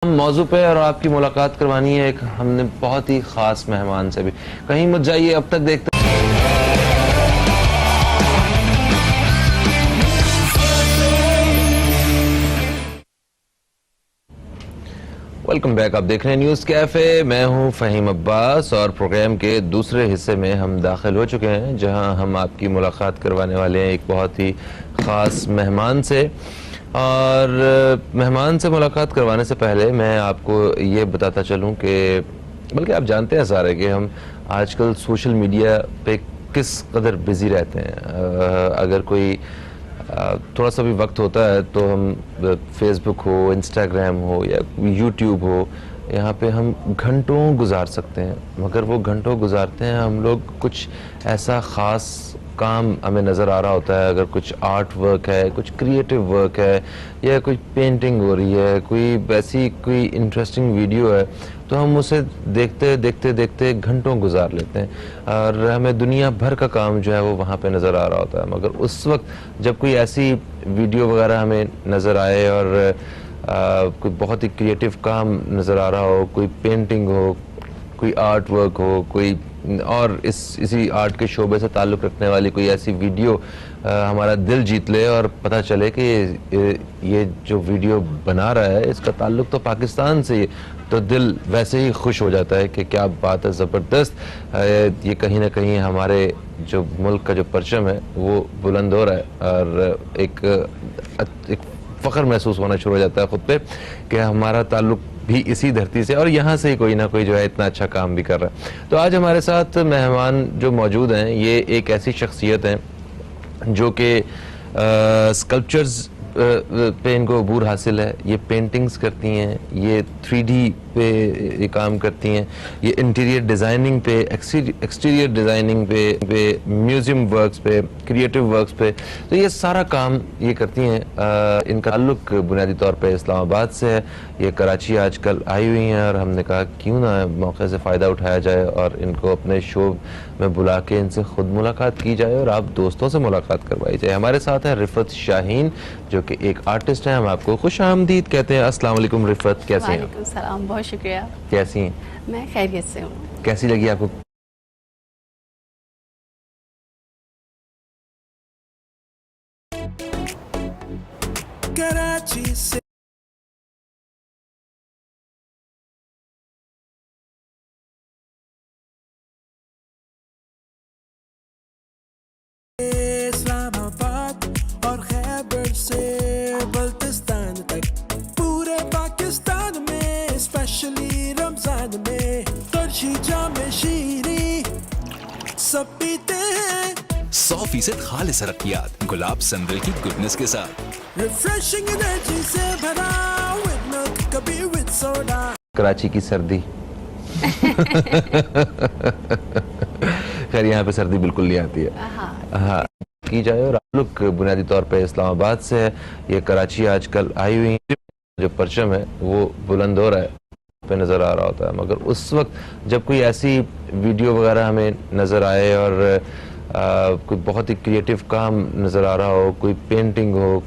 मौजू पे और आपकी मुलाकात करवानी है एक हमने बहुत ही ख़ास मेहमान से भी। कहीं मत जाइए, अब तक देखते वेलकम बैक। आप देख रहे हैं न्यूज़ कैफ़े। मैं हूं फ़हीम अब्बास और प्रोग्राम के दूसरे हिस्से में हम दाखिल हो चुके हैं, जहां हम आपकी मुलाकात करवाने वाले हैं एक बहुत ही ख़ास मेहमान से। और मेहमान से मुलाकात करवाने से पहले मैं आपको ये बताता चलूं कि बल्कि आप जानते हैं सारे कि हम आजकल सोशल मीडिया पे किस कदर बिज़ी रहते हैं। अगर कोई थोड़ा सा भी वक्त होता है तो हम फेसबुक हो, इंस्टाग्राम हो या यूट्यूब हो, यहाँ पे हम घंटों गुजार सकते हैं। मगर वो घंटों गुजारते हैं हम लोग, कुछ ऐसा ख़ास काम हमें नज़र आ रहा होता है। अगर कुछ आर्ट वर्क है, कुछ क्रिएटिव वर्क है या कोई पेंटिंग हो रही है, कोई वैसी कोई इंटरेस्टिंग वीडियो है, तो हम उसे देखते देखते देखते घंटों गुजार लेते हैं और हमें दुनिया भर का काम जो है वो वहाँ पे नज़र आ रहा होता है। मगर उस वक्त जब कोई ऐसी वीडियो वगैरह हमें नज़र आए और कोई बहुत ही क्रिएटिव काम नज़र आ रहा हो, कोई पेंटिंग हो, कोई आर्ट वर्क हो, कोई और इसी आर्ट के शोबे से ताल्लुक़ रखने वाली कोई ऐसी वीडियो हमारा दिल जीत ले और पता चले कि ये जो वीडियो बना रहा है इसका ताल्लुक़ तो पाकिस्तान से ही, तो दिल वैसे ही खुश हो जाता है कि क्या बात है, ज़बरदस्त। ये कहीं ना कहीं हमारे जो मुल्क का जो परचम है वो बुलंद हो रहा है और एक फ़ख्र महसूस होना शुरू हो जाता है ख़ुद पे कि हमारा ताल्लुक़ भी इसी धरती से और यहाँ से ही कोई ना कोई जो है इतना अच्छा काम भी कर रहा है। तो आज हमारे साथ मेहमान जो मौजूद हैं ये एक ऐसी शख्सियत हैं जो कि स्कल्पचर्स पे इनको अबूर हासिल है। ये पेंटिंग्स करती हैं, ये 3D पे ये काम करती हैं, ये इंटीरियर डिज़ाइनिंग पे, एक्सटीरियर डिज़ाइनिंग पे म्यूज़ियम वर्क्स पे, क्रिएटिव वर्क्स पे, तो ये सारा काम ये करती हैं। इनका ताल्लुक़ बुनियादी तौर पे इस्लामाबाद से है। ये कराची आजकल आई हुई हैं और हमने कहा क्यों ना मौके से फ़ायदा उठाया जाए और इनको अपने शो में बुला के इनसे ख़ुद मुलाकात की जाए और आप दोस्तों से मुलाकात करवाई जाए। हमारे साथ है रिफ़त शाहीन जो कि एक आर्टिस्ट हैं। हम आपको खुश आमदीद कहते हैं। अस्सलाम वालेकुम रिफ़त, कैसे हैं? वालेकुम सलाम, बहुत शुक्रिया। कैसी हैं? मैं खैरियत से हूँ। कैसी लगी आपको? कराची से इस्लामाबाद और खैबर से बल्तिस्तान तक, पूरे पाकिस्तान में स्पेशली रमजान में तरशी जामे शीरी सब पीते हैं 100% खालिस रखियात गुलाब संदल की गुडनेस के साथ। रिफ्रेशिंग एनर्जी से भरा विद मिल्क कभी विद सोडा। कराची की सर्दी खैर यहाँ पे सर्दी बिल्कुल नहीं आती है। हाँ की जाए और ताल्लुक़ बुनियादी तौर पे इस्लामाबाद से है। ये कराची आजकल आई हुई जो परचम है वो बुलंद हो रहा है पे नज़र आ रहा होता है। मगर उस वक्त जब कोई ऐसी वीडियो वगैरह हमें नज़र आए और कोई बहुत ही क्रिएटिव काम नज़र आ रहा हो, कोई पेंटिंग हो,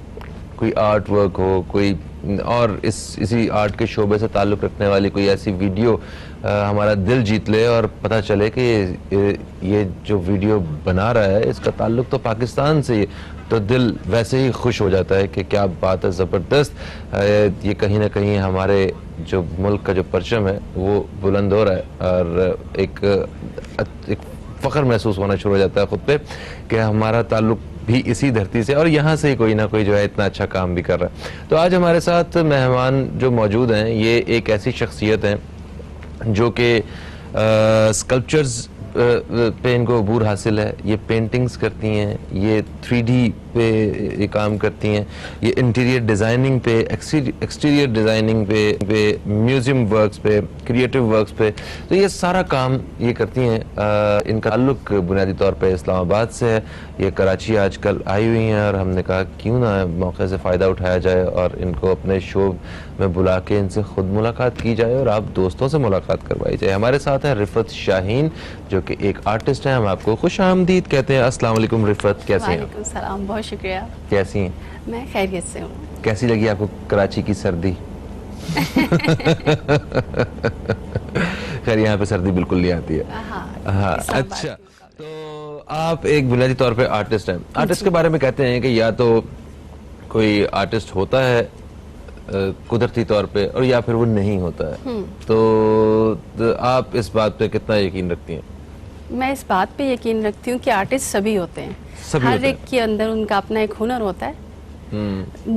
कोई आर्ट वर्क हो, कोई और इसी आर्ट के शोबे से ताल्लुक़ रखने वाली कोई ऐसी वीडियो हमारा दिल जीत ले और पता चले कि ये जो वीडियो बना रहा है इसका ताल्लुक़ तो पाकिस्तान से ही, तो दिल वैसे ही खुश हो जाता है कि क्या बात है, ज़बरदस्त। ये कहीं ना कहीं हमारे जो मुल्क का जो परचम है वो बुलंद हो रहा है और एक फ़ख्र महसूस होना शुरू हो जाता है ख़ुद पे कि हमारा ताल्लुक़ भी इसी धरती से और यहाँ से ही कोई ना कोई जो है इतना अच्छा काम भी कर रहा है। तो आज हमारे साथ मेहमान जो मौजूद हैं ये एक ऐसी शख्सियत हैं जो कि स्कल्पचर्स पे इनको अबूर हासिल है। ये पेंटिंग्स करती हैं, ये 3D पे ये काम करती हैं, ये इंटीरियर डिज़ाइनिंग पे, एक्सटीरियर डिज़ाइनिंग पे म्यूज़ियम वर्क्स पे, क्रिएटिव वर्क्स पे, तो ये सारा काम ये करती हैं। इनका ताल्लुक़ बुनियादी तौर पे इस्लामाबाद से है। ये कराची आजकल आई हुई हैं और हमने कहा क्यों ना मौके से फ़ायदा उठाया जाए और इनको अपने शो में बुला के इनसे ख़ुद मुलाकात की जाए और आप दोस्तों से मुलाकात करवाई जाए। हमारे साथ है रिफ़त शाहीन जो कि एक आर्टिस्ट हैं। हम आपको खुश आमदीद कहते हैं। अस्सलाम वालेकुम रिफ़त, कैसे हैं? वालेकुम सलाम, बहुत शुक्रिया। कैसी हैं? मैं खैरियत से हूँ। कैसी लगी आपको कराची की सर्दी? खैर यहाँ पे सर्दी बिल्कुल नहीं आती है। हाँ, अच्छा, तो आप एक बुनियादी तौर पे आर्टिस्ट हैं। आर्टिस्ट के बारे में कहते हैं कि या तो कोई आर्टिस्ट होता है कुदरती तौर पे, और या फिर वो नहीं होता है। तो आप इस बात पे कितना यकीन रखती हैं? मैं इस बात पे यकीन रखती हूँ कि आर्टिस्ट सभी होते हैं, सभी हर होते एक के अंदर उनका अपना एक हुनर होता है।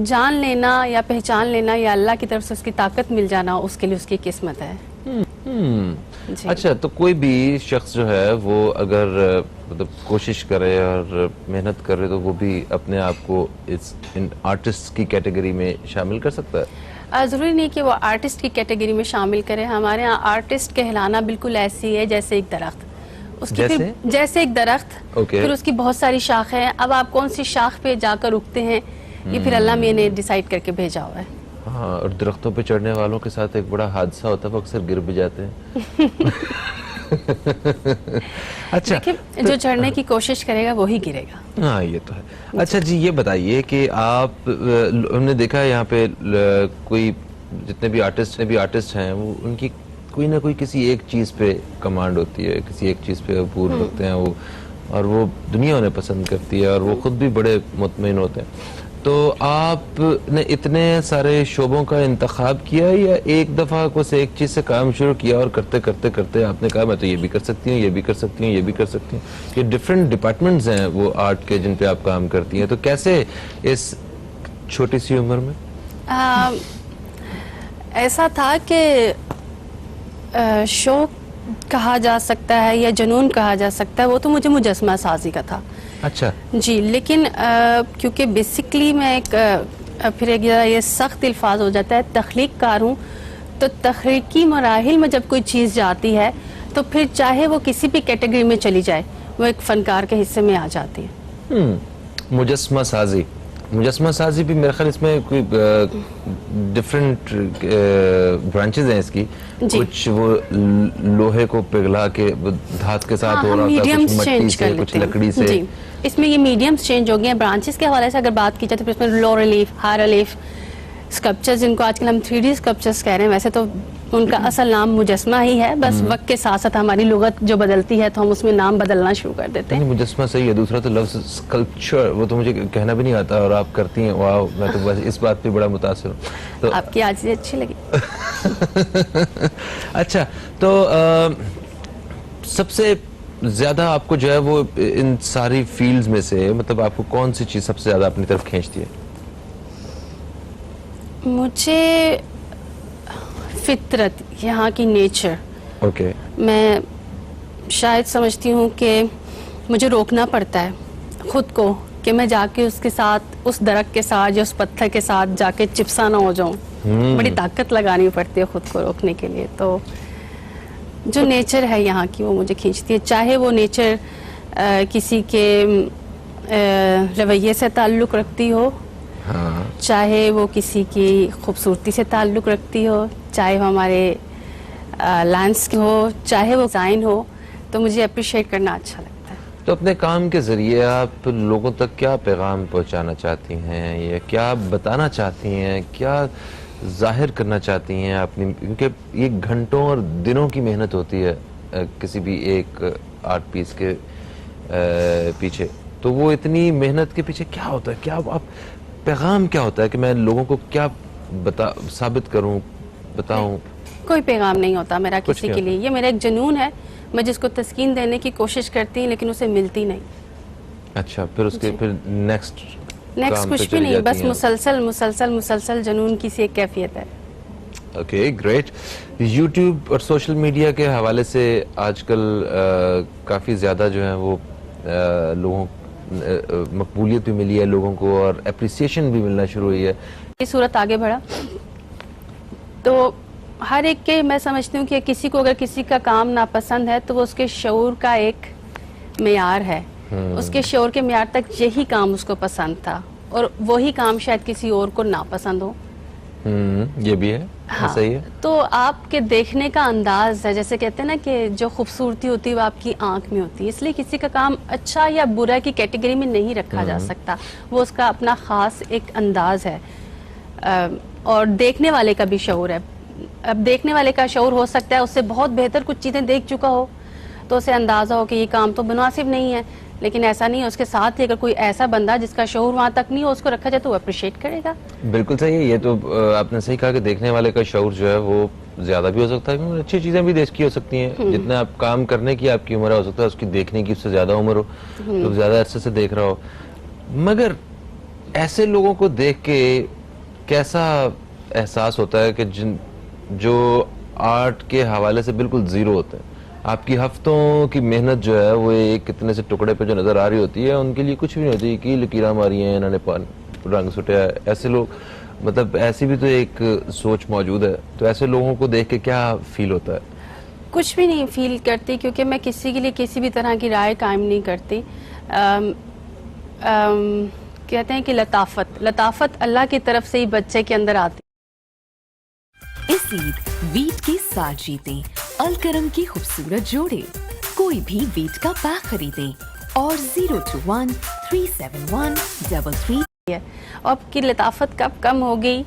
जान लेना या पहचान लेना या अल्लाह की तरफ से उसकी ताकत मिल जाना, उसके लिए उसकी किस्मत है। जी। अच्छा, तो कोई भी शख्स जो है वो अगर मतलब कोशिश करे और मेहनत करे तो वो भी अपने आप को इन आर्टिस्ट की कैटेगरी में शामिल कर सकता है? ज़रूरी नहीं कि वो आर्टिस्ट की कैटेगरी में शामिल करे। हमारे यहाँ आर्टिस्ट कहलाना बिल्कुल ऐसी है जैसे एक दरख्त, उसकी फिर जैसे एक दरख्त, फिर उसकी बहुत सारी शाखें हैं। अब आप कौन सी शाख पे जाकर उगते हैं, ये फिर अल्लाह ने डिसाइड करके भेजा हुआ है। हाँ, और दरख्तों पे चढ़ने वालों के साथ एक बड़ा हादसा होता है, वो अक्सर गिर भी जाते हैं। अच्छा, जो चढ़ने की कोशिश करेगा वही गिरेगा। हाँ, ये तो है। अच्छा जी, ये बताइए कि आप हमने देखा है यहाँ पे कोई जितने भी आर्टिस्ट हैं वो उनकी कोई ना कोई किसी एक चीज पे कमांड होती है, किसी एक चीज पे अबूर रखते हैं वो, और वो दुनिया उन्हें पसंद करती है और वो खुद भी बड़े मुतमईन होते हैं। तो आपने इतने सारे शोबों का इंतखाब किया या एक दफा कुछ एक चीज से काम शुरू किया और करते करते करते आपने कहा मैं तो ये भी कर सकती हूँ, ये भी कर सकती हूँ, ये भी कर सकती हूँ? ये डिफरेंट डिपार्टमेंट्स हैं वो आर्ट के जिन पे आप काम करती हैं, तो कैसे इस छोटी सी उम्र में? ऐसा था कि शौक कहा जा सकता है या जुनून कहा जा सकता है, वो तो मुझे मुजस्मा साजी का था। अच्छा जी, लेकिन क्योंकि बेसिकली मैं फिर एक ये सख्त अल्फाज हो जाता है, तख्लीक कार हूँ, तो तख्लीकी मराहिल में जब कोई चीज़ जाती है तो फिर चाहे वो किसी भी कैटेगरी में चली जाए वो एक फनकार के हिस्से में आ जाती है। मुजस्मा साजी भी मेरे ख्याल इसमें कोई डिफरेंट ब्रांचेस हैं इसकी। कुछ वो लोहे को पिघला के धात के साथ हो रहा था, कुछ मिट्टी से, कुछ लकड़ी से। जी, इसमें ये मीडियम्स चेंज हो गए हैं। ब्रांचेस के हवाले से अगर बात की जाए तो इसमें लो रिलीफ, हाई रिलीफ स्कल्पचर्स, जिनको आजकल हम 3D स्कल्पचर्स कह रहे हैं, वैसे तो उनका असल नाम मुजस्मा ही है, बस वक्त के साथ साथ हमारी लुगत जो बदलती है तो हम उसमें नाम बदलना शुरू कर देते हैं। मुजस्मा सही है, दूसरा तो लफ्ज़ स्कल्पचर, वो तो मुझे कहना भी नहीं आता और आप करती हैं, वाह, मैं तो बस इस बात पे बड़ा मुतासिर हूँ। तो आपकी आज से अच्छी लगी। अच्छा, तो सबसे ज्यादा आपको जो है वो इन सारी फील्ड्स में से मतलब आपको कौन सी चीज सबसे ज्यादा अपनी तरफ खींचती है? मुझे फितरत, यहाँ की नेचर। ओके। मैं शायद समझती हूँ कि मुझे रोकना पड़ता है खुद को कि मैं जाके उसके साथ, उस दरख्त के साथ या उस पत्थर के साथ जाके चिपसा ना हो जाऊँ। बड़ी ताकत लगानी पड़ती है खुद को रोकने के लिए। तो जो नेचर है यहाँ की वो मुझे खींचती है, चाहे वो नेचर किसी के रवैये से ताल्लुक़ रखती हो, हाँ। चाहे वो किसी की खूबसूरती से ताल्लुक़ रखती हो, चाहे वो हमारे लैंड्स की हो, चाहे वो डिज़ाइन हो, तो मुझे अप्रिशिएट करना अच्छा लगता है। तो अपने काम के ज़रिए आप लोगों तक क्या पैगाम पहुंचाना चाहती हैं, या क्या बताना चाहती हैं, क्या जाहिर करना चाहती हैं अपनी? क्योंकि ये घंटों और दिनों की मेहनत होती है किसी भी एक आर्ट पीस के पीछे, तो वो इतनी मेहनत के पीछे क्या होता है? क्या आप पैगाम क्या होता है कि मैं लोगों को क्या साबित करूं, बताऊं? कोई पैगाम नहीं होता मेरा किसी के लिए, ये मेरा एक जुनून है, मैं जिसको तस्कीन देने की कोशिश करती हूँ लेकिन उसे मिलती नहीं। अच्छा, फिर उसके फिर नेक्स्ट कुछ भी नहीं, बस मुसलसल मुसलसल मुसलसल जुनून की सी एक कैफियत है। Okay, great. यूट्यूब और सोशल मीडिया के हवाले से आजकल काफ़ी ज़्यादा जो है वो लोगों मकबूलियत भी मिली है लोगों को और एप्रिसिएशन भी मिलना शुरू हुई है। ये सूरत आगे बढ़ा तो हर एक के, मैं समझती हूँ कि किसी को अगर किसी का काम नापसंद है तो वो उसके शऊर का एक मेयार है, उसके शऊर के मेयार तक यही काम उसको पसंद था और वही काम शायद किसी और को नापसंद हो। ये भी है। हाँ, सही है। तो आपके देखने का अंदाज है, जैसे कहते हैं ना कि जो खूबसूरती होती है वो आपकी आंख में होती है, इसलिए किसी का काम अच्छा या बुरा की कैटेगरी में नहीं रखा जा सकता, वो उसका अपना ख़ास एक अंदाज है। और देखने वाले का भी शऊर है। अब देखने वाले का शऊर हो सकता है उससे बहुत बेहतर कुछ चीज़ें देख चुका हो, तो उसे अंदाज़ा हो कि ये काम तो मुनासिब नहीं है, लेकिन ऐसा नहीं है। उसके साथ ही अगर कोई ऐसा बंदा जिसका शऊर वहाँ तक नहीं हो, उसको रखा जाए तो वो अप्रिशिएट करेगा। बिल्कुल सही है। ये तो आपने सही कहा कि देखने वाले का शऊर जो है वो ज्यादा भी हो सकता है, क्योंकि अच्छी चीजें भी देश की हो सकती हैं। जितना आप काम करने की आपकी उम्र हो सकता है उसकी देखने की उससे ज्यादा उम्र हो, तो ज्यादा अरसे से देख रहा हो। मगर ऐसे लोगों को देख के कैसा एहसास होता है कि जो आर्ट के हवाले से बिल्कुल जीरो होते हैं, आपकी हफ्तों की मेहनत जो है वो एक कितने से टुकड़े पे जो नजर आ रही होती है, उनके लिए कुछ भी नहीं होती कि लकीरां मारी हैं इन्होंने, रंग सुटिया है। ऐसे लोग, मतलब ऐसी भी तो एक सोच मौजूद है। तो ऐसे लोगों को देख के क्या फील होता है? कुछ भी नहीं फील करती, क्योंकि मैं किसी के लिए किसी भी तरह की राय कायम नहीं करती। कहते हैं कि लताफत अल्लाह की तरफ से ही बच्चे के अंदर आती। इस ईद वीट के साथ जीते अलकरम की खूबसूरत जोड़े। कोई भी वीट का पैक खरीदे और 021-371-33 अब की लताफत कब कम हो गई।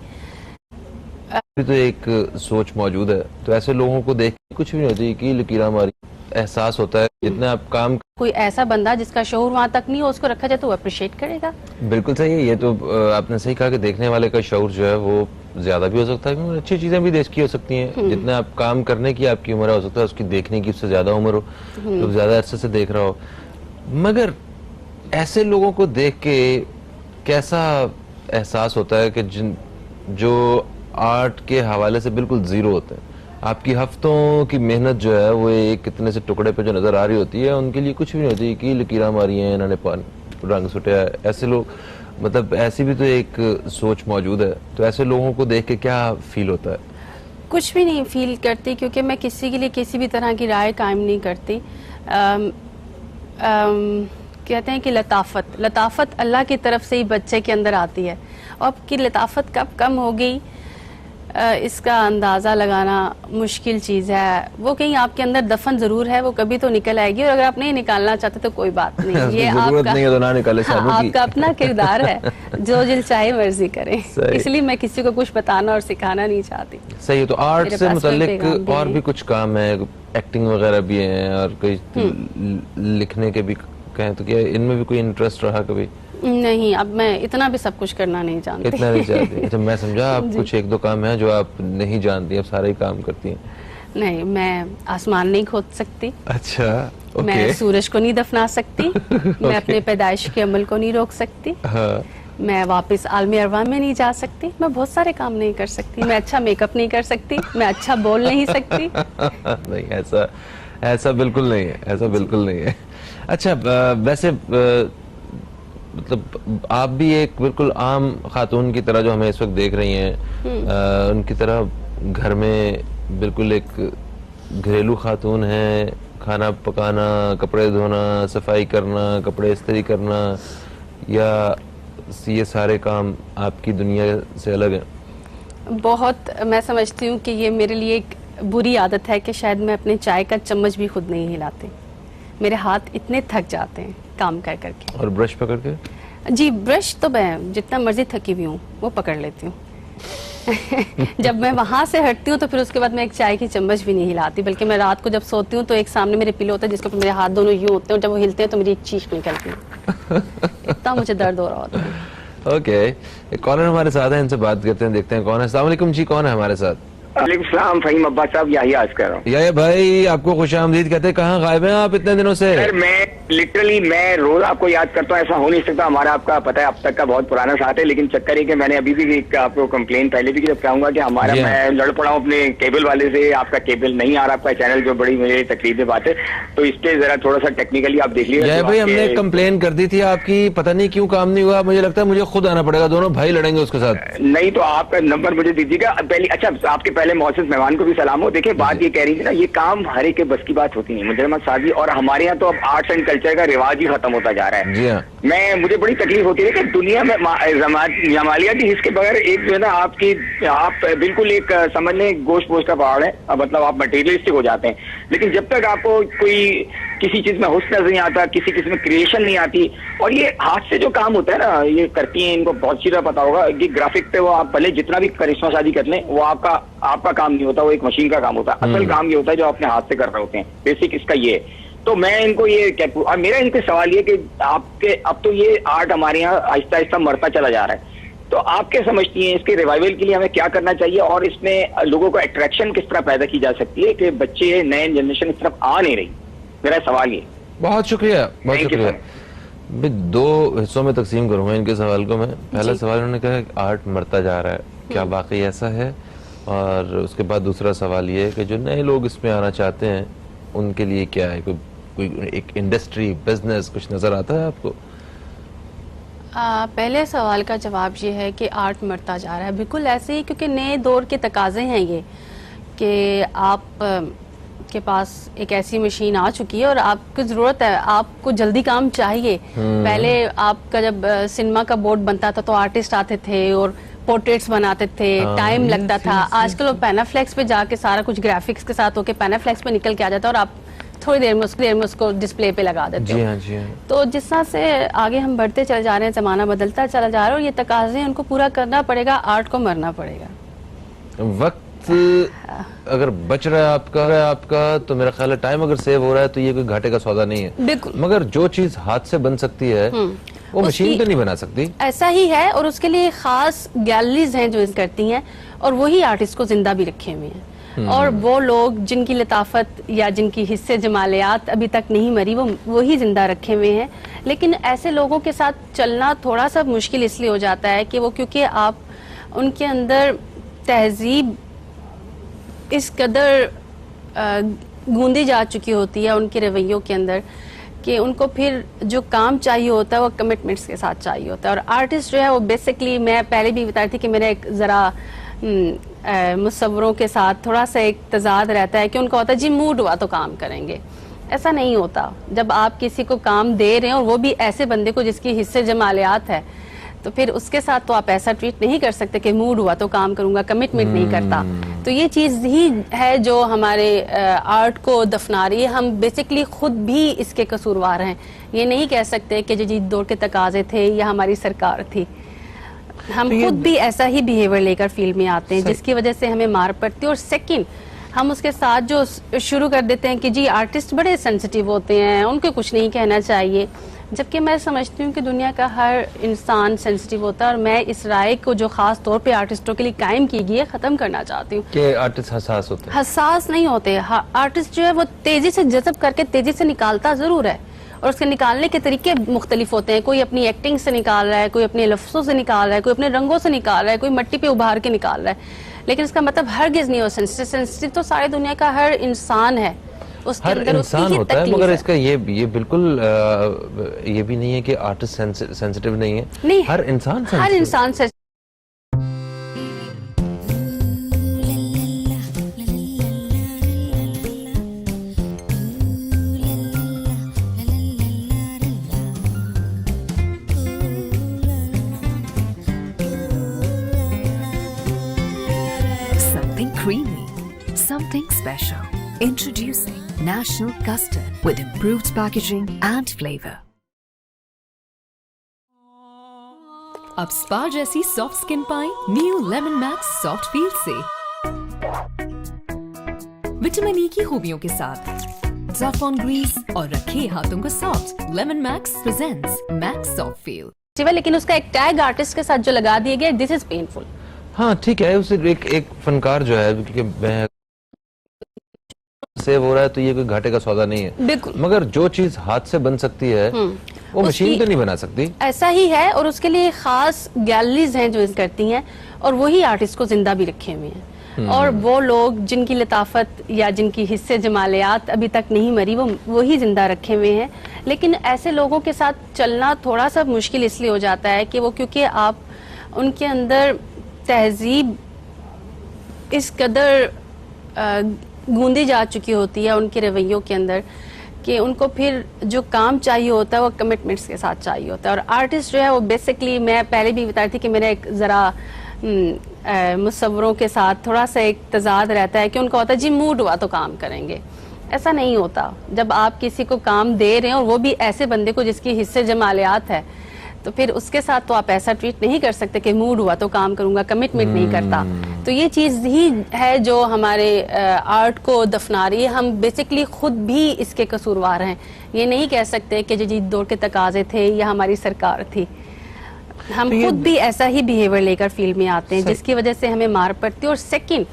तो एक सोच मौजूद है। तो ऐसे लोगों को देख के कुछ भी नहीं होती कि लकीरां मारी, एहसास होता है जितना आप काम। कोई ऐसा बंदा जिसका शऊर वहाँ तक नहीं हो, उसको रखा जाए तो वो अप्रिशिएट करेगा। बिल्कुल सही है। ये तो आपने सही कहा कि देखने वाले का शऊर जो है वो ज्यादा भी हो सकता है, क्योंकि अच्छी चीजें भी देश की हो सकती हैं। जितना आप काम करने की आपकी उम्र हो सकता है उसकी देखने की उससे ज्यादा उम्र हो, तो ज्यादा अरसे से देख रहा हो। मगर ऐसे लोगों को देख के कैसा एहसास होता है कि जो आर्ट के हवाले से बिल्कुल जीरो होते हैं, आपकी हफ्तों की मेहनत जो है वो एक कितने से टुकड़े पे जो नजर आ रही होती है, उनके लिए कुछ भी नहीं होती कि लकीरां मारी हैं इन्होंने, रंग सुटिया है। ऐसे लोग, मतलब ऐसी भी तो एक सोच मौजूद है। तो ऐसे लोगों को देख के क्या फील होता है? कुछ भी नहीं फील करती, क्योंकि मैं किसी के लिए किसी भी तरह की राय कायम नहीं करती। कहते हैं कि लताफत अल्लाह की तरफ से ही बच्चे के अंदर आती है। अब की लताफत कब कम हो गई, इसका अंदाज़ा लगाना मुश्किल चीज़ है। वो कहीं आपके अंदर दफन ज़रूर है, वो कभी तो निकल आएगी। और अगर आप नहीं निकालना चाहते तो कोई बात नहीं, ये आपका नहीं है तो ना निकाले, आपका अपना किरदार है, जो दिल चाहे मर्जी करें। इसलिए मैं किसी को कुछ बताना और सिखाना नहीं चाहती। सही है। तो आर्ट से मुताल्लिक और भी कुछ काम है, एक्टिंग वगैरह भी है और कोई लिखने के भी कहें, तो क्या इनमें भी कोई इंटरेस्ट रहा कभी? नहीं, अब मैं इतना भी सब कुछ करना नहीं जानती। इतना नहीं जानती? अच्छा, मैं समझा आप कुछ एक दो काम है जो आप नहीं जानती, अब सारे ही काम करती हैं। नहीं, मैं आसमान नहीं खोद सकती। अच्छा, ओके। मैं सूरज को नहीं दफना सकती। मैं अपने पैदाइश के अमल को नहीं रोक सकती। हाँ। मैं वापस आलमी अरवा में नहीं जा सकती। मैं बहुत सारे काम नहीं कर सकती। मैं अच्छा मेकअप नहीं कर सकती। मैं अच्छा बोल नहीं सकती। नहीं, ऐसा बिल्कुल नहीं है, ऐसा बिल्कुल नहीं है। अच्छा, वैसे मतलब आप भी एक बिल्कुल आम खातून की तरह जो हमें इस वक्त देख रही हैं, उनकी तरह घर में बिल्कुल एक घरेलू खातून है। खाना पकाना, कपड़े धोना, सफाई करना, कपड़े इस्त्री करना, या ये सारे काम आपकी दुनिया से अलग हैं? बहुत, मैं समझती हूँ कि ये मेरे लिए एक बुरी आदत है कि शायद मैं अपने चाय का चम्मच भी खुद नहीं हिलाती। मेरे हाथ इतने थक जाते हैं काम कर करके। और ब्रश पकड़ के? जी, ब्रश तो मैं जितना मर्जी थकी हुई हूँ वो पकड़ लेती हूँ। जब मैं वहां से हटती हूँ तो फिर उसके बाद मैं एक चाय की चम्मच भी नहीं हिलाती, बल्कि मैं रात को जब सोती हूँ तो एक सामने मेरे पिलो होता है जिसके ऊपर मेरे हाथ दोनों यूं होते हैं, और जब वो हिलते हैं तो मेरी एक चीख निकलती है। इतना मुझे दर्द हो रहा होता है। ओके, एक कॉलर हमारे साथ है, इनसे बात करते हैं, देखते हैं कौन है। अस्सलाम वालेकुम जी, कौन है हमारे साथ? वालेकुम सलाम, फहीम अब्बास साहब, यही आज कर रहा हूँ। या भाई, आपको खुशामदीद कहते हैं। कहाँ गायब हैं आप इतने दिनों से? सर, मैं रोज आपको याद करता हूँ, ऐसा हो नहीं सकता। हमारा आपका पता है अब तक का बहुत पुराना साथ है, लेकिन चक्कर है कि मैंने अभी भी आपको कंप्लेन पहले भी जब कहूंगा कि हमारा, मैं लड़ पड़ा हूँ अपने केबल वाले से। आपका केबल नहीं आ रहा, आपका चैनल, जो बड़ी मेरी तकलीफ बात है। तो इस पे जरा थोड़ा सा टेक्निकली आप देख लीजिए। भाई, हमने कंप्लेन कर दी थी आपकी, पता नहीं क्यों काम नहीं हुआ। मुझे लगता है मुझे खुद आना पड़ेगा, दोनों भाई लड़ेंगे उसके साथ। नहीं तो आपका नंबर मुझे दीजिएगा पहले। अच्छा, आपके पहले मौसम मेहमान को भी सलाम हो। देखिए बात ये कह रही थी ना, ये काम हर एक के बस की बात होती नहीं मुझे साहब, और हमारे यहाँ तो अब आर्ट्स एंड कल्चर का रिवाज ही खत्म होता जा रहा है। जी हाँ। मुझे बड़ी तकलीफ होती है कि दुनिया में जमालियाती हिस्स के बगैर एक जो है ना आप बिल्कुल एक समझ लें गोश्त वोश्त का पहाड़ है, मतलब आप मटेरियलिस्टिक हो जाते हैं। लेकिन जब तक आपको कोई किसी चीज में हुस्न नजर नहीं आता, किसी किसी में क्रिएशन नहीं आती, और ये हाथ से जो काम होता है ना, ये करती हैं, इनको बहुत चीज़ पता होगा कि ग्राफिक पे वो आप भले जितना भी करिश्मा शादी कर लें, वो आपका काम नहीं होता, वो एक मशीन का काम होता है। असल काम ये होता है जो अपने हाथ से कर रहे होते हैं। बेसिक इसका ये है। तो मैं इनको ये कहूँ, और मेरा इनके सवाल ये कि आपके अब तो ये आर्ट हमारे यहाँ आहिस्ता आहिस्ता मरता चला जा रहा है, तो आप क्या समझती हैं इसके रिवाइवल के लिए हमें क्या करना चाहिए, और इसमें लोगों को अट्रैक्शन किस तरह पैदा की जा सकती है कि बच्चे नए जनरेशन इस तरफ आ नहीं रही? मेरा सवाल ये। बहुत शुक्रिया, बहुत शुक्रिया। मैं 2 हिस्सों में तकसीम करूंगा इनके सवाल को। मैं पहला सवाल उन्होंने कहा कि आर्ट मरता जा रहा है, क्या वाकई ऐसा है? और उसके बाद दूसरा सवाल ये है कि जो नए लोग इसमें आना चाहते हैं उनके लिए क्या है, कोई एक इंडस्ट्री, बिजनेस कुछ नजर आता है आपको? पहले सवाल का जवाब ये है कि आर्ट मरता जा रहा है, बिल्कुल ऐसे ही, क्योंकि नए दौर के तकाजे हैं ये कि आप के पास एक ऐसी मशीन आ चुकी है और आपको जरूरत है, आपको जल्दी काम चाहिए। पहले आपका जब सिनेमा का बोर्ड बनता था तो आर्टिस्ट आते थे और पोर्ट्रेट्स बनाते थे, टाइम लगता था। आजकल वो पैनाफ्लेक्स पे जाके सारा कुछ ग्राफिक्स के साथ होके पैनाफ्लेक्स पे निकल के आ जाता है और आप थोड़ी देर में उसको डिस्प्ले पे लगा देते हो। जी हाँ। तो जिस तरह से आगे हम बढ़ते चले जा रहे हैं, जमाना बदलता चला जा रहा है और ये तकाजे उनको पूरा करना पड़ेगा, आर्ट को मरना पड़ेगा। वक्त अगर बच रहा है आपका तो मेरा ख्याल है टाइम अगर सेव हो रहा है तो ये कोई घाटे का सौदा नहीं है। बिल्कुल। मगर जो चीज हाथ से बन सकती है वो मशीन तो नहीं बना सकती। ऐसा ही है, और उसके लिए खास गैलरीज हैं जो करती हैं और वही आर्टिस्ट को जिंदा भी रखे हुए हैं। और वो लोग जिनकी लताफत या जिनकी हिस्से जमालियात अभी तक नहीं मरी, वो ही जिंदा रखे हुए हैं। लेकिन ऐसे लोगों के साथ चलना थोड़ा सा मुश्किल इसलिए हो जाता है कि वो क्योंकि आप उनके अंदर तहजीब इस कदर गूंदी जा चुकी होती है उनके रवैयों के अंदर कि उनको फिर जो काम चाहिए होता है वो कमिटमेंट्स के साथ चाहिए होता है। और आर्टिस्ट जो है वो बेसिकली, मैं पहले भी बता रही थी कि मेरा एक ज़रा मुसव्वरों के साथ थोड़ा सा एक तजाद रहता है कि उनका होता है जी मूड हुआ तो काम करेंगे। ऐसा नहीं होता। जब आप किसी को काम दे रहे हैं और वो भी ऐसे बंदे को जिसकी हिस्से जमालियात है, तो फिर उसके साथ तो आप ऐसा ट्रीट नहीं कर सकते कि मूड हुआ तो काम करूंगा, कमिटमेंट नहीं करता। तो ये चीज़ ही है जो हमारे आर्ट को दफना रही है। हम बेसिकली खुद भी इसके कसूरवार हैं। ये नहीं कह सकते कि जदीद दौर के तकाजे थे या हमारी सरकार थी। हम खुद भी ऐसा ही बिहेवियर लेकर फील्ड में आते हैं जिसकी वजह से हमें मार पड़ती है। और सेकंड, हम उसके साथ जो शुरू कर देते हैं कि जी आर्टिस्ट बड़े सेंसिटिव होते हैं, उनको कुछ नहीं कहना चाहिए, जबकि मैं समझती हूँ कि दुनिया का हर इंसान सेंसिटिव होता है। और मैं इस राय को जो खास तौर पे आर्टिस्टों के लिए कायम की गई है ख़त्म करना चाहती हूँ कि आर्टिस्ट हसास होते हैं। हसास नहीं होते। आर्टिस्ट जो है वो तेजी से जज़ब करके तेजी से निकालता ज़रूर है, और उसके निकालने के तरीके मुख्तलिफ होते हैं। कोई अपनी एक्टिंग से निकाल रहा है, कोई अपने लफ्ज़ों से निकाल रहा है, कोई अपने रंगों से निकाल रहा है, कोई मिट्टी पे उभार के निकाल रहा है। लेकिन इसका मतलब हरगिज़ नहीं हो सेंसिटिव तो सारी दुनिया का हर इंसान है, उसके हर अंदर इंसान होता है। मगर इसका ये बिल्कुल ये भी नहीं है कि आर्टिस्ट सेंसिटिव नहीं है। नहीं, हर इंसान से Something creamy, something special. Introducing National Custard with improved packaging and flavor. अब स्पा जैसी सॉफ्ट स्किन पाएं new lemon max soft feel से। विटामिन ई की खूबियों के साथ ज़ैफ़रॉन ग्रीस और रखे हाथों को soft. Lemon max presents max soft feel. लेकिन उसका एक टैग आर्टिस्ट के साथ जो लगा दिया गया, दिस इज पेनफुल। हाँ ठीक है, उसे एक फनकार जो है, क्योंकि मैं सेव हो रहा है तो ये कोई घाटे का सौदा नहीं है। बिल्कुल। मगर जो चीज हाथ से बन सकती है वो मशीन तो नहीं बना सकती। ऐसा ही है, और उसके लिए खास गैलरीज हैं जो करती हैं और वही आर्टिस्ट को जिंदा भी रखे हुए हैं। और वो लोग जिनकी लताफत या जिनकी हिस्से जमालियात अभी तक नहीं मरी, वही जिंदा रखे हुए हैं। लेकिन ऐसे लोगों के साथ चलना थोड़ा सा मुश्किल इसलिए हो जाता है कि वो क्योंकि आप उनके अंदर तहजीब इस कदर गूंदी जा चुकी होती है उनके रवैयों के अंदर कि उनको फिर जो काम चाहिए होता है वो कमिटमेंट्स के साथ चाहिए होता है। और आर्टिस्ट जो है वो बेसिकली, मैं पहले भी बताई थी कि मेरा एक ज़रा मुसव्वरों के साथ थोड़ा सा एक तजाद रहता है कि उनका होता है जी मूड हुआ तो काम करेंगे। ऐसा नहीं होता। जब आप किसी को काम दे रहे हैं और वो भी ऐसे बंदे को जिसकी हिस्से जमालियात है, तो फिर उसके साथ तो आप ऐसा ट्रीट नहीं कर सकते कि मूड हुआ तो काम करूंगा, कमिटमेंट नहीं करता। तो ये चीज़ ही है जो हमारे आर्ट को दफना रही है। हम बेसिकली खुद भी इसके कसूरवार हैं। ये नहीं कह सकते कि जी दौड़ के तकाजे थे या हमारी सरकार थी। हम तो खुद भी ऐसा ही बिहेवियर लेकर फील्ड में आते हैं जिसकी वजह से हमें मार पड़ती है। और सेकंड,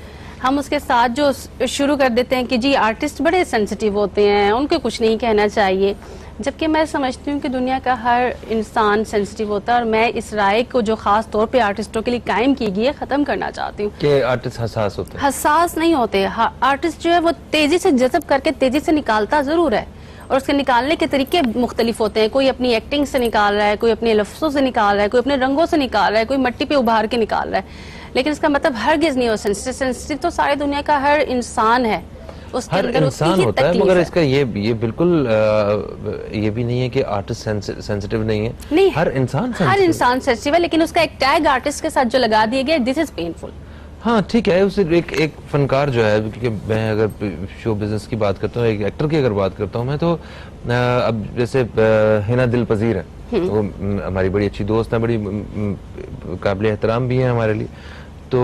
हम उसके साथ जो शुरू कर देते हैं कि जी आर्टिस्ट बड़े सेंसिटिव होते हैं, उनको कुछ नहीं कहना चाहिए, जबकि मैं समझती हूँ कि दुनिया का हर इंसान सेंसिटिव होता है। और मैं इस राय को जो खास तौर पे आर्टिस्टों के लिए कायम की गई है ख़त्म करना चाहती हूँ कि आर्टिस्ट हसास होते हैं। हसास नहीं होते। आर्टिस्ट जो है वो तेजी से जज़ब करके तेजी से निकालता ज़रूर है, और उसके निकालने के तरीके मुख्तलिफ होते हैं। कोई अपनी एक्टिंग से निकाल रहा है, कोई अपने लफ्ज़ों से निकाल रहा है, कोई अपने रंगों से निकाल रहा है, कोई मिट्टी पे उभार के निकाल रहा है। लेकिन इसका मतलब हरगिज़ नहीं हो सेंसिटिव तो सारी दुनिया का हर इंसान है, उसके हर अंदर इंसान उसकी ही होता है, तकलीफ मगर है। इसका ये बिल्कुल ये भी नहीं है कि आर्टिस्ट सेंसिटिव नहीं है। नहीं, हर इंसान हर sensitive है। इंसान सेंसिटिव है, लेकिन उसका एक टैग आर्टिस्ट के साथ जो लगा दिया गया, दिस इज पेनफुल। हाँ ठीक है, उसे एक फनकार जो है, क्योंकि मैं अगर शो बिजनेस की बात करता हूँ, एक एक्टर की अगर बात करता हूँ मैं, तो अब जैसे हिना दिल पजीर है, वो हमारी बड़ी अच्छी दोस्त है, बड़ी काबिल एहतराम भी है हमारे लिए। तो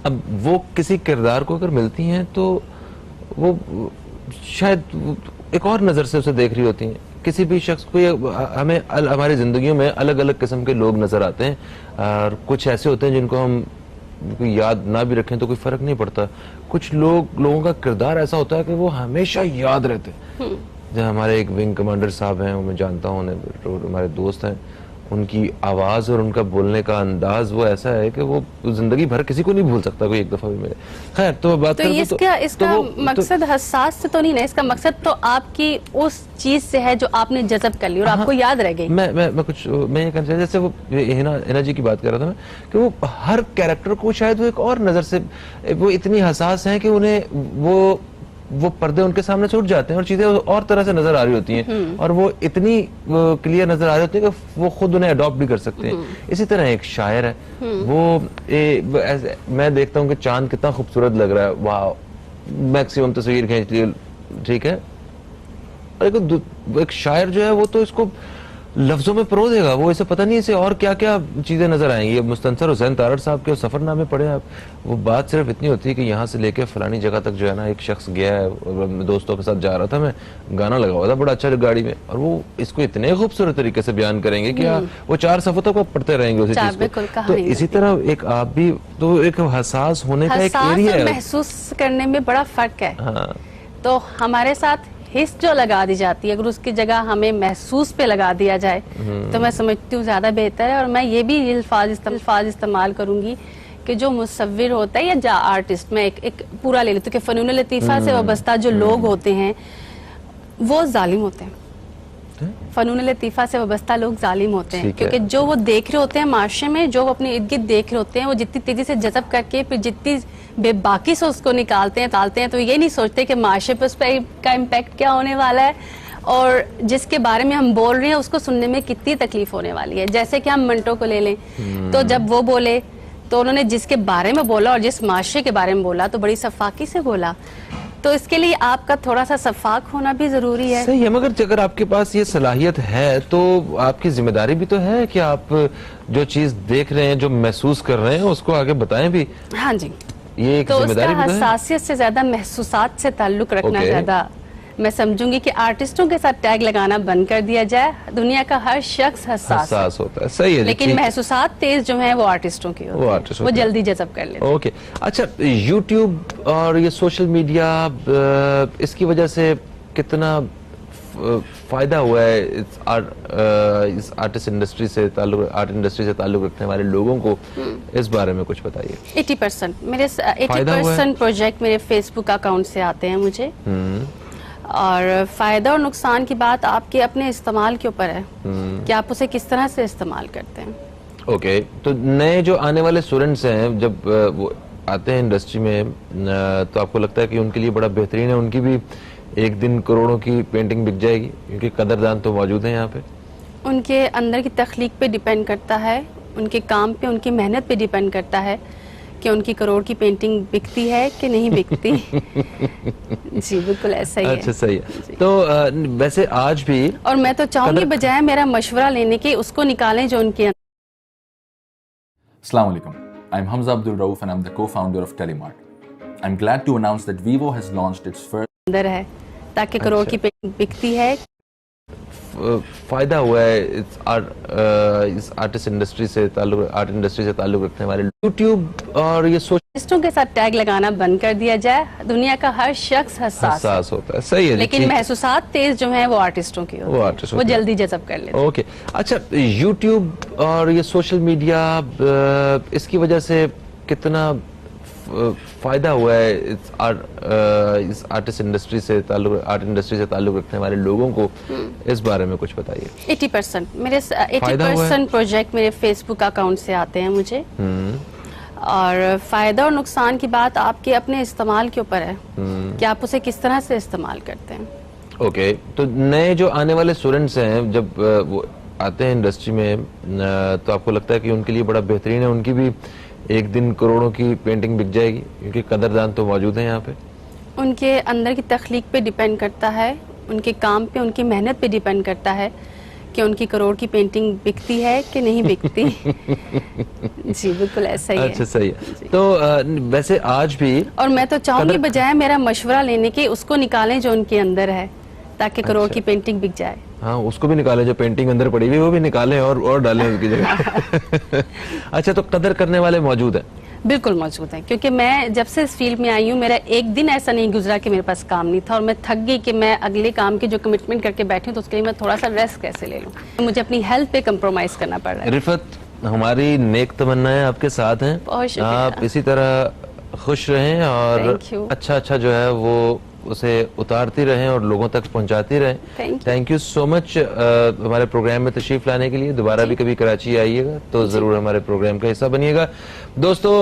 अब वो किसी किरदार को अगर मिलती हैं तो वो शायद एक और नज़र से उसे देख रही होती हैं। किसी भी शख्स को हमें हमारी ज़िंदगियों में अलग अलग किस्म के लोग नज़र आते हैं, और कुछ ऐसे होते हैं जिनको हम याद ना भी रखें तो कोई फ़र्क नहीं पड़ता। कुछ लोगों का किरदार ऐसा होता है कि वो हमेशा याद रहते हैं। जब हमारे एक विंग कमांडर साहब हैं, वो मैं जानता हूँ, हमारे दोस्त हैं, उनकी आवाज़ और उनका बोलने का अंदाज वो ऐसा है कि वो जिंदगी भर किसी को नहीं भूल सकता कोई एक दफ़ा भी मिले। खैर, तो बात तो इसका मकसद हसास से तो नहीं है, इसका मकसद तो आपकी उस चीज से है जो आपने जज़ब कर ली और आपको याद रह गई। मैं ये कहना चाहता, जैसे वो हिना जी की बात कर रहा था मैं, कि वो हर कैरेक्टर को शायद वो एक और नज़र से, वो इतनी हसास हैं कि उन्हें वो पर्दे उनके सामने से उठ जाते हैं और चीजें और तरह से नजर आ रही होती हैं, और वो इतनी क्लियर नजर आ रही होती है कि वो खुद उन्हें अडॉप्ट भी कर सकते हैं। इसी तरह एक शायर है, मैं देखता हूँ कि चांद कितना खूबसूरत लग रहा है, वाह, मैक्सिमम तस्वीर खींच ली, ठीक है। एक शायर जो है वो तो इसको लफ्जों में परो देगा, वो इसे पता नहीं इसे और क्या क्या चीजें नजर आएंगी। मुस्तंसर हुसैन तारड़ साहब के सफरनामे पढ़े आप, वो बात सिर्फ इतनी होती है कि यहाँ से लेके फलानी जगह तक जो है ना, एक शख्स गया है, दोस्तों के साथ जा रहा था, मैं गाना लगा हुआ था बड़ा अच्छा गाड़ी में, और वो इसको इतने खूबसूरत तरीके से बयान करेंगे कि वो 4 सफ़ों तक आप पढ़ते रहेंगे उसी चीज को। तो इसी तरह एक आप भी तो एक हसास होने का एक एरिया है, महसूस करने में बड़ा फर्क है। तो हमारे साथ हिस्स जो लगा दी जाती है, अगर उसकी जगह हमें महसूस पे लगा दिया जाए तो मैं समझती हूँ ज्यादा बेहतर है। और मैं ये भी अल्फाज इस्तेमाल करूंगी कि जो मुसव्विर होता है या जो आर्टिस्ट, मैं एक पूरा ले लेती हूँ कि फनून लतीफ़ा से वाबस्ता जो लोग होते हैं वो जालिम होते हैं। फनून लतीफ़ा से वाबस्ता लोग जालिम होते हैं, क्योंकि जो वो देख रहे होते हैं माशरे में, जो वो अपने इर्द गिर्द देख रहे होते हैं, वो जितनी तेजी से जज़ब करके फिर जितनी बेबाकी से उसको निकालते हैं, तो ये नहीं सोचते कि माशरे पर उस पर का इम्पैक्ट क्या होने वाला है, और जिसके बारे में हम बोल रहे हैं उसको सुनने में कितनी तकलीफ होने वाली है। जैसे कि हम मंटो को ले लें, तो जब वो बोले तो उन्होंने जिसके बारे में बोला और जिस माशरे के बारे में बोला तो बड़ी सफाकी से बोला। तो इसके लिए आपका थोड़ा सा सफाक होना भी जरूरी है। सही है, मगर अगर आपके पास ये सलाहियत है तो आपकी जिम्मेदारी भी तो है कि आप जो चीज देख रहे हैं, जो महसूस कर रहे हैं, उसको आगे बताएं भी। हाँ जी, ये एक तो जिम्मेदारी उसका भी तो है। हसासियत से ज्यादा महसूसात से ताल्लुक रखना ज्यादा मैं समझूंगी कि आर्टिस्टों के साथ टैग लगाना बंद कर दिया जाए। दुनिया का हर शख्स हसास होता है, सही है, लेकिन महसूसात तेज जो है वो आर्टिस्टों की होती है, वो जल्दी जज़ब कर लेते हैं। ओके, अच्छा, यूट्यूब और ये सोशल मीडिया, इसकी वजह से कितना फायदा हुआ है इस आर्ट इंडस्ट्री से ताल्लुक रखने वाले लोगों को, इस बारे में कुछ बताइए। 80% मेरे 80% प्रोजेक्ट मेरे फेसबुक अकाउंट से आते हैं मुझे, और फायदा और नुकसान की बात आपके अपने इस्तेमाल के ऊपर है कि आप उसे किस तरह से इस्तेमाल करते हैं। ओके, तो नए जो आने वाले स्टूडेंट्स हैं, जब वो आते हैं इंडस्ट्री में तो आपको लगता है कि उनके लिए बड़ा बेहतरीन है, उनकी भी एक दिन करोड़ों की पेंटिंग बिक जाएगी, क्योंकि कदरदान तो मौजूद हैं यहाँ पे? उनके अंदर की तख्लीक पे डिपेंड करता है, उनके काम पे, उनकी मेहनत पे डिपेंड करता है कि उनकी करोड़ की पेंटिंग बिकती है कि नहीं बिकती। जी बिल्कुल ऐसा ही है। अच्छा सही है। तो वैसे आज भी, और मैं तो चाहूंगी बजाय मेरा मशवरा लेने के उसको निकालें जो उनके Assalamu alaikum. I'm Hamza Abdul Rauf and I'm the co-founder of Telemart. I'm glad to announce that Vivo has launched its first अंदर है, ताकि करोड़ की पेंटिंग बिकती है। फायदा हुआ है इस आर्टिस्ट इंडस्ट्री से आर्ट इंडस्ट्री से ताल्लुक रखने वाले यूट्यूब और ये आर्टिस्टों के साथ टैग लगाना बंद कर दिया जाए। दुनिया का हर शख्स हसास होता है। सही है, लेकिन महसूसात तेज जो है वो आर्टिस्टों की होती है, वो जल्दी जज़ब कर लेते हैं। ओके, अच्छा, यूट्यूब और ये सोशल मीडिया, इसकी वजह से कितना फायदा हुआ है इस आर्टिस्ट इंडस्ट्री से आर्ट इंडस्ट्री से ताल्लुक रखने वाले लोगों को, इस बारे में कुछ बताइए। 80% मेरे 80% प्रोजेक्ट मेरे फेसबुक अकाउंट से आते हैं मुझे। और फायदा और नुकसान की बात आपके अपने इस्तेमाल के ऊपर है कि आप उसे किस तरह से इस्तेमाल करते हैं। ओके, तो नए जो आने वाले स्टूडेंट्स हैं, जब वो आते हैं इंडस्ट्री में तो आपको लगता है कि उनके लिए बड़ा बेहतरीन है, उनकी भी एक दिन करोड़ों की पेंटिंग बिक जाएगी, क्योंकि कदरदान तो मौजूद हैं यहाँ पे? उनके अंदर की तख्लीक पे डिपेंड करता है, उनके काम पे, उनकी मेहनत पे डिपेंड करता है कि उनकी करोड़ की पेंटिंग बिकती है कि नहीं बिकती। जी बिल्कुल ऐसा ही है। अच्छा सही है। तो वैसे आज भी, और मैं तो चाहूंगी बजाय मेरा मशवरा लेने के उसको निकालें जो उनके अंदर है, ताकि करोड़ की पेंटिंग बिक जाए। हाँ, उसको भी निकालें, जो पेंटिंग अंदर पड़ी हुई वो भी निकालें और डालें उसकी जगह। अच्छा, तो कदर करने वाले मौजूद हैं? बिल्कुल मौजूद है, क्योंकि मैं जब से इस फील्ड में आई हूँ मेरा एक दिन ऐसा नहीं गुजरा कि मेरे पास काम नहीं था और मैं थक गई कि मैं अगले काम की जो कमिटमेंट करके बैठी हूँ तो उसके लिए मैं थोड़ा सा रेस्ट कैसे ले लूँ। मुझे अपनी हेल्थ पे कंप्रोमाइज करना पड़ रहा है। रिफत, हमारी नेक तमन्नाएं आपके साथ हैं, आप इसी तरह खुश रहें और अच्छा जो है वो उसे उतारती रहें और लोगों तक पहुंचाती रहें। थैंक यू सो मच हमारे प्रोग्राम में तशरीफ लाने के लिए। दोबारा भी कभी कराची आइएगा तो जरूर हमारे प्रोग्राम का हिस्सा बनिएगा। दोस्तों,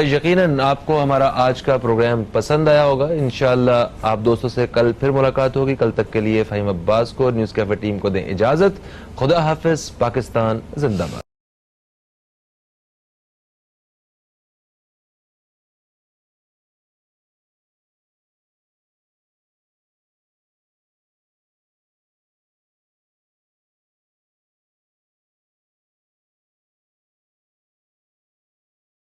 यकीनन आपको हमारा आज का प्रोग्राम पसंद आया होगा। इंशाअल्लाह आप दोस्तों से कल फिर मुलाकात होगी। कल तक के लिए फ़हीम अब्बास को, न्यूज़ कैफे टीम को दें इजाजत। खुदा हाफिज। पाकिस्तान जिंदाबाद।